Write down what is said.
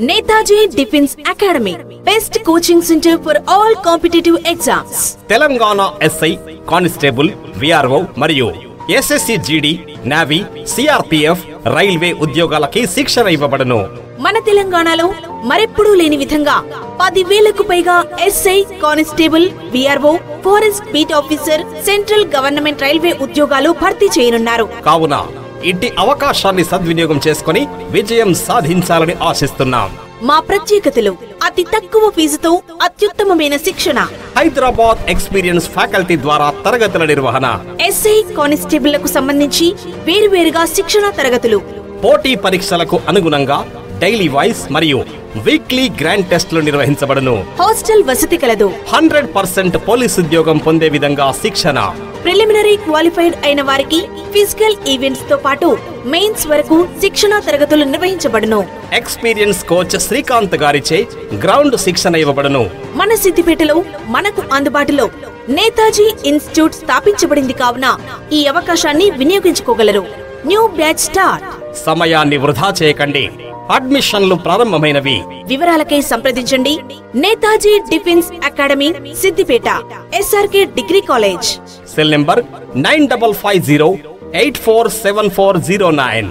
Netaji defence academy best coaching centre for all competitive exams. Telangana SI, constable, VRO మరియు SSC GD, navy, CRPF, railway ఉద్యోగాలకి శిక్షణ ఇవ్వబడును. మన తెలంగాణలో మరెప్పుడూ లేని విధంగా 10,000కు పైగా SI, constable, VRO, forest beat officer, central government railway ఉద్యోగాలు భర్తీ చేయనున్నారు. కావున ఇంటి అవకాశాన్ని సద్వినియోగం చేసుకుని విజయం సాధించాలని ఆశిస్తున్నాం. మా ప్రత్యేకతలు: అతి తక్కువ ఫీజుతో అత్యుత్తమమైన శిక్షణ, హైదరాబాద్ ఎక్స్పీరియన్స్ ఫ్యాకల్టీ ద్వారా తరగతుల నిర్వహణ, ఎస్ఐ, కానిస్టేబుళ్లకు సంబంధించి వేరువేరుగా శిక్షణ తరగతులు, పోటీ పరీక్షలకు అనుగుణంగా డైలీ వైస్ మరియు వీక్లీ గ్రాండ్ టెస్టులు నిర్వహించబడును. హాస్టల్ వసతి కలదు. 100% పోలీసు ఉద్యోగం పొందే విధంగా శిక్షణ. ప్రిలిమినరీ క్వాలిఫైడ్ అయిన వారికి ఫిజికల్ ఈవెంట్స్ తో పాటు మెయిన్స్ వరకు శిక్షణ తరగతులు నిర్వహించబడును. ఎక్స్పీరియన్స్ కోచ్ శ్రీకాంత్ గారిచే గ్రౌండ్ శిక్షణ ఇవ్వబడును. మన సిద్దిపేటలో మనకు అందుబాటులో నేతాజీ ఇన్స్టిట్యూట్ స్థాపించబడింది కావున ఈ అవకాశాన్ని వినియోగించుకోగలరు. New batch start. సమయాన్ని వృధా చేయకండి. అడ్మిషన్లు ప్రారంభమైనవి. వివరాలకై సంప్రదించండి. Netaji defence academy, Siddipet, SRK degree college. Cell number 9550847409.